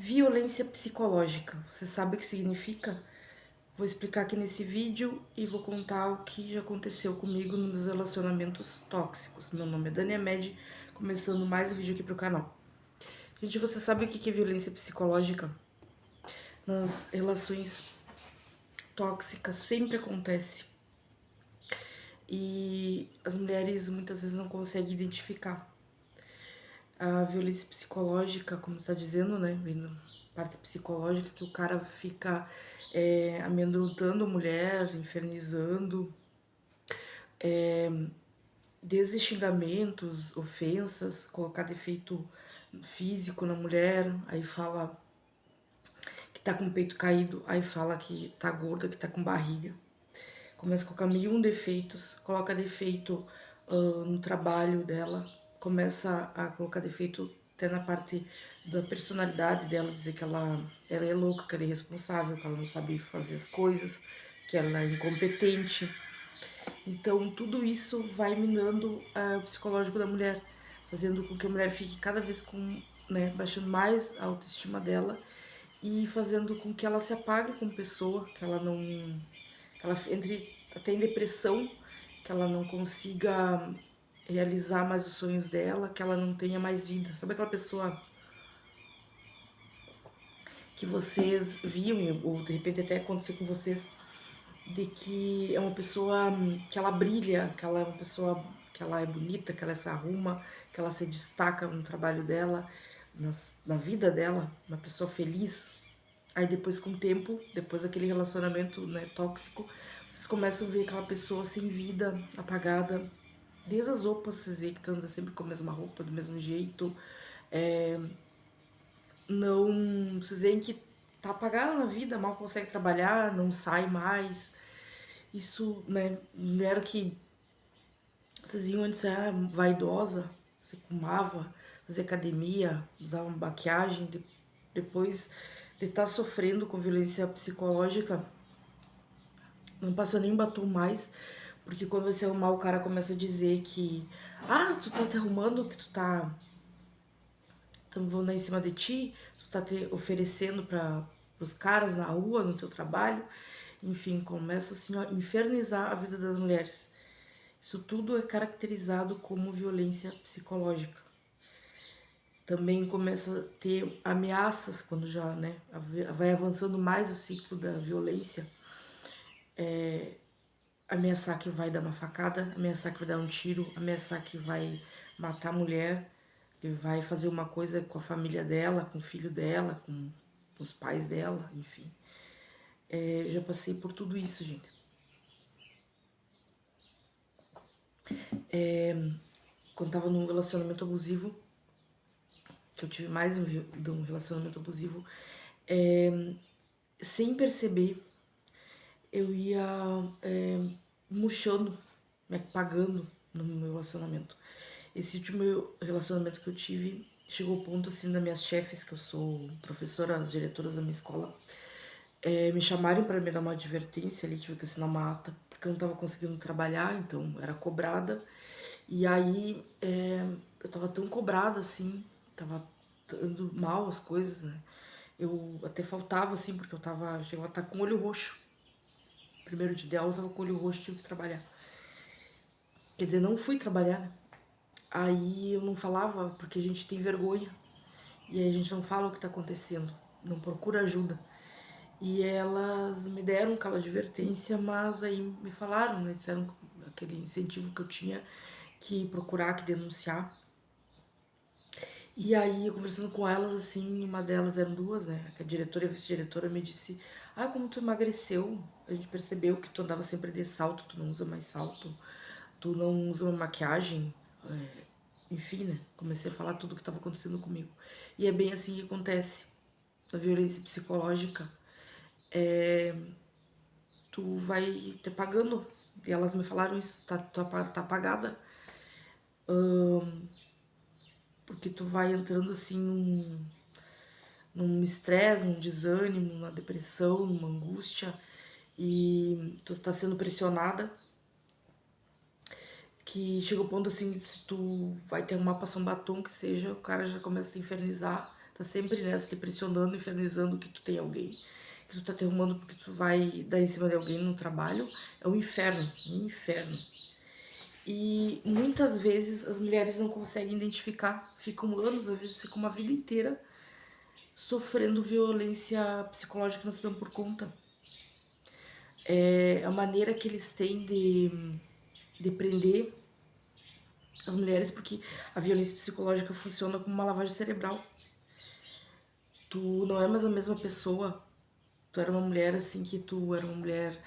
Violência psicológica. Você sabe o que significa? Vou explicar aqui nesse vídeo e vou contar o que já aconteceu comigo nos meus relacionamentos tóxicos. Meu nome é Dania Med, começando mais um vídeo aqui pro canal. Gente, você sabe o que é violência psicológica? Nas relações tóxicas sempre acontece. E as mulheres muitas vezes não conseguem identificar. A violência psicológica, como tá dizendo, né, vem da parte psicológica, que o cara fica amedrontando a mulher, infernizando, desde xingamentos, ofensas, colocar defeito físico na mulher, aí fala que tá com o peito caído, aí fala que tá gorda, que tá com barriga. Começa a colocar mil defeitos, coloca defeito no trabalho dela, começa a colocar defeito até na parte da personalidade dela, dizer que ela é louca, que ela é irresponsável, que ela não sabe fazer as coisas, que ela é incompetente. Então tudo isso vai minando o psicológico da mulher, fazendo com que a mulher fique cada vez baixando mais a autoestima dela e fazendo com que ela se apague como pessoa, que ela não que ela entre até em depressão, que ela não consiga realizar mais os sonhos dela, que ela não tenha mais vida. Sabe aquela pessoa que vocês viam, ou de repente até acontecer com vocês, de que é uma pessoa que ela brilha, que ela é uma pessoa que ela é bonita, que ela se arruma, que ela se destaca no trabalho dela, na vida dela, uma pessoa feliz. Aí depois, com o tempo, depois daquele relacionamento, né, tóxico, vocês começam a ver aquela pessoa sem vida, apagada. Desde as roupas, vocês veem que anda sempre com a mesma roupa, do mesmo jeito. É, não, vocês veem que tá apagada na vida, mal consegue trabalhar, não sai mais. Isso, né, não era que vocês iam antes, era vaidosa, você fumava, fazia academia, usava maquiagem, depois de estar sofrendo com violência psicológica, não passa nem batom mais, porque quando você arrumar, o cara começa a dizer que tu tá te arrumando, que tu tá vão dar em cima de ti, tu tá te oferecendo para os caras na rua, no teu trabalho, enfim, começa assim a infernizar a vida das mulheres. Isso tudo é caracterizado como violência psicológica. Também começa a ter ameaças quando já, né, vai avançando mais o ciclo da violência. Ameaçar que vai dar uma facada, ameaçar que vai dar um tiro, ameaçar que vai matar a mulher, que vai fazer uma coisa com a família dela, com o filho dela, com os pais dela, enfim. Eu já passei por tudo isso, gente. Quando tava num relacionamento abusivo, que eu tive mais de um relacionamento abusivo, sem perceber, eu ia murchando, me apagando no meu relacionamento. Esse último relacionamento que eu tive chegou ao ponto assim das minhas chefes, que eu sou professora, as diretoras da minha escola, me chamarem para me dar uma advertência ali, tive que assinar uma ata, porque eu não tava conseguindo trabalhar, então era cobrada. E aí eu tava tão cobrada assim, tava dando mal as coisas, né? Eu até faltava assim, porque chegava a estar com o olho roxo. Primeiro dia de aula eu tava com o olho roxo, tive que trabalhar. Quer dizer, não fui trabalhar, né? Aí eu não falava, porque a gente tem vergonha. E aí a gente não fala o que tá acontecendo, não procura ajuda. E elas me deram aquela advertência, mas aí me falaram, né? Disseram aquele incentivo que eu tinha que procurar, que denunciar. E aí, eu conversando com elas, assim, uma delas, eram duas, né? A diretora e a vice-diretora me disse: como tu emagreceu. A gente percebeu que tu andava sempre de salto, tu não usa mais salto, tu não usa uma maquiagem. Enfim, né? Comecei a falar tudo o que estava acontecendo comigo. E é bem assim que acontece. A violência psicológica, tu vai te pagando. E elas me falaram isso, tá apagada. Porque tu vai entrando assim num estresse, num desânimo, numa depressão, numa angústia, e tu tá sendo pressionada, que chega o ponto assim, se tu vai ter uma passar um batom que seja, o cara já começa a te infernizar, tá sempre nessa, te pressionando, infernizando que tu tem alguém, que tu tá te arrumando porque tu vai dar em cima de alguém no trabalho. É um inferno, um inferno. E muitas vezes as mulheres não conseguem identificar, ficam anos, às vezes ficam uma vida inteira sofrendo violência psicológica, não se dão por conta. É a maneira que eles têm de prender as mulheres, porque a violência psicológica funciona como uma lavagem cerebral. Tu não é mais a mesma pessoa. Tu era uma mulher assim que tu era uma mulher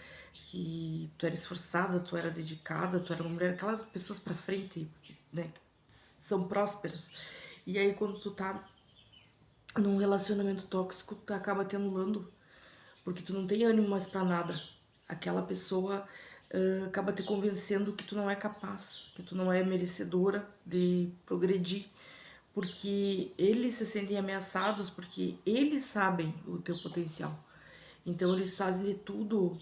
que tu era esforçada, tu era dedicada, tu era uma mulher, aquelas pessoas pra frente, né, que são prósperas. E aí quando tu tá num relacionamento tóxico, tu acaba te anulando, porque tu não tem ânimo mais pra nada. Aquela pessoa acaba te convencendo que tu não é capaz, que tu não é merecedora de progredir, porque eles se sentem ameaçados, porque eles sabem o teu potencial. Então eles fazem de tudo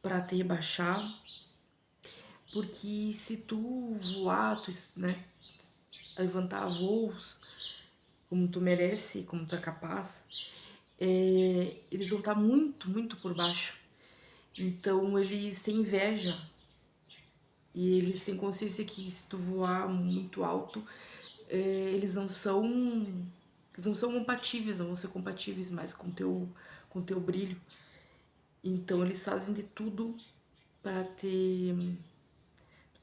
para te rebaixar, porque se tu voar, tu, né, levantar voos como tu merece, como tu é capaz, eles vão estar muito, muito por baixo. Então eles têm inveja e eles têm consciência que se tu voar muito alto, eles não são compatíveis, não vão ser compatíveis mais com teu brilho. Então eles fazem de tudo para te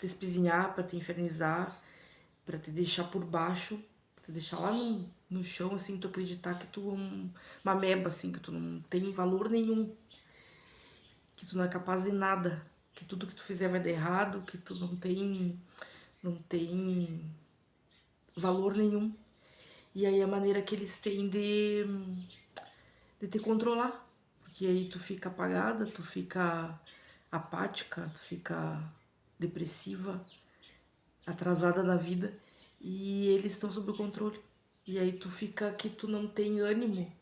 espizinhar, para te infernizar, para te deixar por baixo, pra te deixar lá no chão, assim, tu acreditar que tu é uma meba, assim, que tu não tem valor nenhum, que tu não é capaz de nada, que tudo que tu fizer vai dar errado, que tu não tem valor nenhum. E aí a maneira que eles têm de te controlar, porque aí tu fica apagada, tu fica apática, tu fica depressiva, atrasada na vida, e eles estão sob o controle. E aí tu fica que tu não tem ânimo,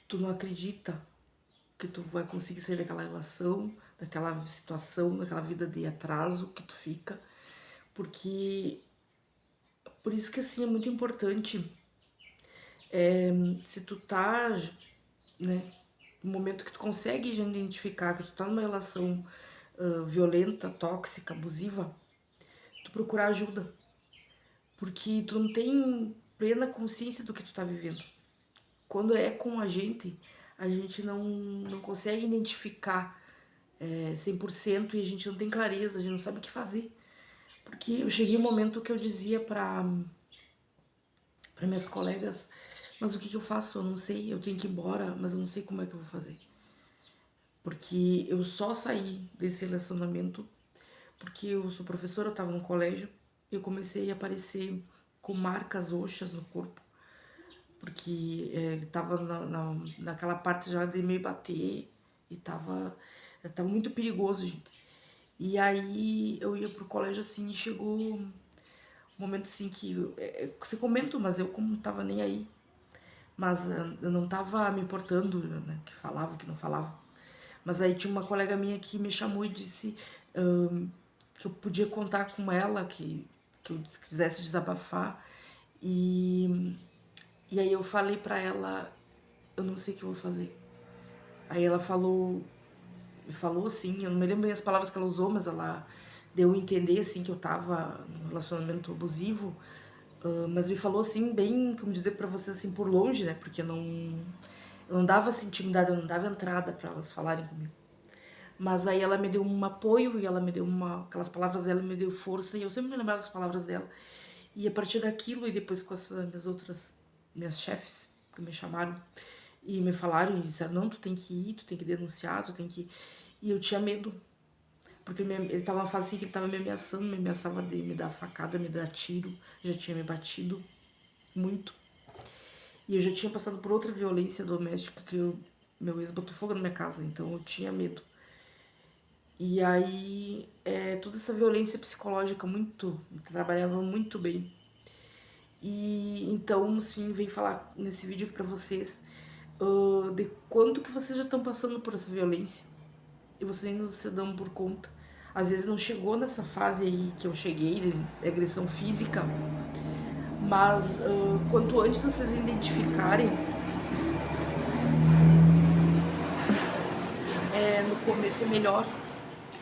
tu não acredita que tu vai conseguir sair daquela relação, daquela situação, daquela vida de atraso que tu fica, porque por isso que assim é muito importante, se tu tá, né, no momento que tu consegue já identificar que tu tá numa relação violenta, tóxica, abusiva, tu procurar ajuda, porque tu não tem plena consciência do que tu tá vivendo. Quando é com a gente não consegue identificar 100% e a gente não tem clareza, a gente não sabe o que fazer. Porque eu cheguei um momento que eu dizia para minhas colegas, mas o que eu faço? Eu não sei, eu tenho que ir embora, mas eu não sei como é que eu vou fazer. Porque eu só saí desse relacionamento porque eu sou professora, eu tava no colégio, e eu comecei a aparecer com marcas roxas no corpo, porque ele tava naquela parte já de me bater, e tava muito perigoso, gente. E aí eu ia pro colégio assim, e chegou um momento assim que você comenta, mas eu como não tava nem aí, mas eu não tava me importando, né, que falava, que não falava. Mas aí tinha uma colega minha que me chamou e disse que eu podia contar com ela, que eu quisesse desabafar. E aí eu falei pra ela, eu não sei o que eu vou fazer. Aí ela falou assim, eu não me lembro bem as palavras que ela usou, mas ela deu a entender assim que eu tava num relacionamento abusivo, mas me falou assim, bem, como dizer pra você assim, por longe, né? Porque eu não dava assim, intimidade, eu não dava entrada pra elas falarem comigo. Mas aí ela me deu um apoio e ela me deu aquelas palavras dela me deu força e eu sempre me lembrava das palavras dela. E a partir daquilo e depois com minhas chefes que me chamaram e me falaram e disseram, não, tu tem que ir, tu tem que denunciar, tu tem que... E eu tinha medo, porque ele tava numa fase assim que ele tava me ameaçando, me ameaçava de me dar facada, me dar tiro, já tinha me batido muito. E eu já tinha passado por outra violência doméstica meu ex botou fogo na minha casa, então eu tinha medo. E aí, toda essa violência psicológica trabalhava muito bem. E então, sim, vem falar nesse vídeo aqui pra vocês de quanto que vocês já estão passando por essa violência e vocês ainda se dão por conta. Às vezes não chegou nessa fase aí que eu cheguei, de agressão física, Mas quanto antes vocês identificarem, no começo é melhor.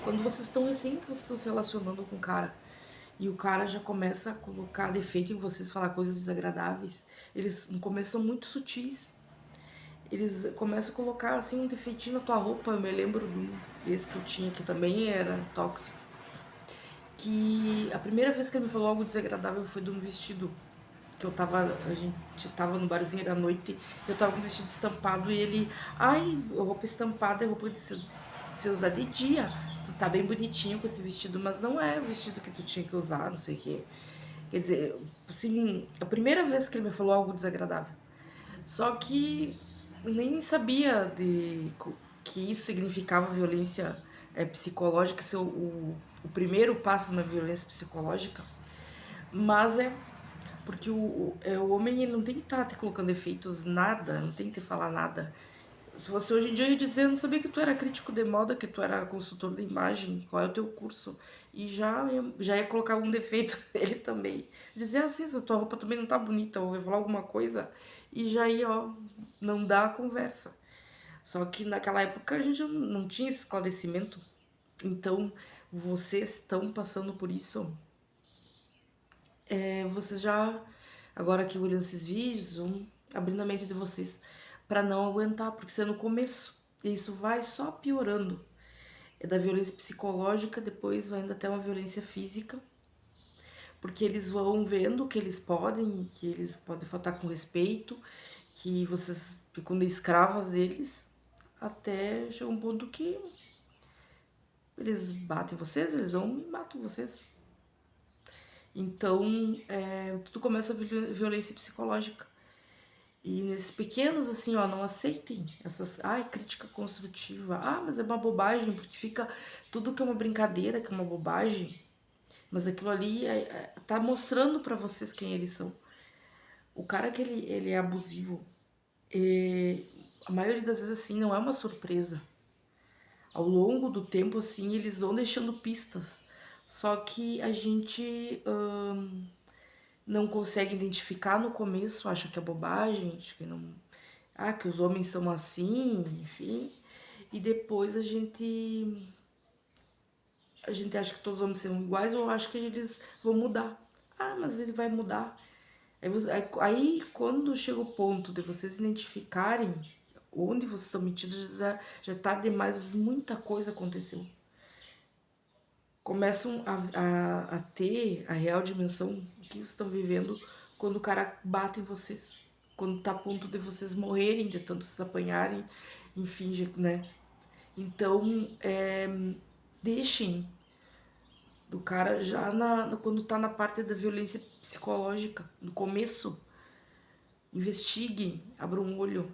Quando vocês estão assim, que vocês estão se relacionando com o cara, e o cara já começa a colocar defeito em vocês, falar coisas desagradáveis, eles no começo são muito sutis. Eles começam a colocar assim um defeitinho na tua roupa. Eu me lembro de um ex que eu tinha, que também era tóxico, que a primeira vez que ele me falou algo desagradável foi de um vestido que a gente tava no barzinho, era noite, eu tava com um vestido estampado e ele, ai, roupa estampada é roupa de se usar de dia, tu tá bem bonitinho com esse vestido, mas não é o vestido que tu tinha que usar, não sei o quê. Quer dizer, assim, a primeira vez que ele me falou algo desagradável. Só que nem sabia que isso significava violência psicológica, ser o primeiro passo na violência psicológica. Mas porque o homem ele não tem que estar te colocando efeitos, nada, não tem que te falar nada. Se fosse hoje em dia, eu ia dizer, eu não sabia que tu era crítico de moda, que tu era consultor de imagem, qual é o teu curso? E já ia colocar um defeito nele também. Dizer assim, essa tua roupa também não tá bonita, ou ia falar alguma coisa, e já ia, ó, não dá a conversa. Só que naquela época a gente não tinha esse esclarecimento. Então, vocês estão passando por isso, vocês já, agora que olhando esses vídeos, vão abrindo a mente de vocês para não aguentar, porque isso é no começo. E isso vai só piorando. É da violência psicológica, depois vai indo até uma violência física, porque eles vão vendo que eles podem, que eles podem faltar com respeito, que vocês ficam de escravas deles, até chegar um ponto que eles batem vocês, eles vão e matam vocês. Então, tudo começa a violência psicológica. E nesses pequenos, assim, ó, não aceitem essas, ai, crítica construtiva. Ah, mas é uma bobagem, porque fica tudo que é uma brincadeira, que é uma bobagem. Mas aquilo ali tá mostrando pra vocês quem eles são. O cara que ele é abusivo, a maioria das vezes, assim, não é uma surpresa. Ao longo do tempo, assim, eles vão deixando pistas. Só que a gente não consegue identificar no começo, acha que é bobagem, acha que não. Ah, que os homens são assim, enfim. E depois a gente acha que todos os homens são iguais ou acha que eles vão mudar. Ah, mas ele vai mudar. Aí quando chega o ponto de vocês identificarem onde vocês estão metidos, já tá demais, muita coisa aconteceu. Começam a ter a real dimensão do que vocês estão vivendo quando o cara bate em vocês. Quando tá a ponto de vocês morrerem, de tanto se apanharem, enfim, né? Então, deixem do cara já quando tá na parte da violência psicológica, no começo. Investiguem, abram um olho.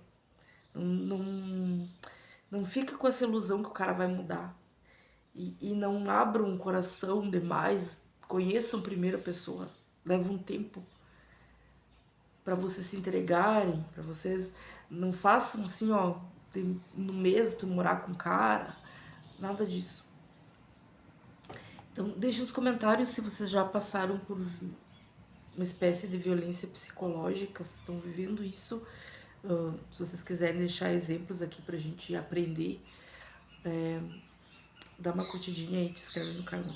Não fica com essa ilusão que o cara vai mudar. E não abram o coração demais. Conheçam primeiro a pessoa. Leva um tempo para vocês se entregarem, para vocês não façam assim, ó, no mês tu morar com o cara, nada disso. Então, deixem nos comentários se vocês já passaram por uma espécie de violência psicológica, se estão vivendo isso. Se vocês quiserem deixar exemplos aqui pra gente aprender, dá uma curtidinha aí, te inscreve no canal.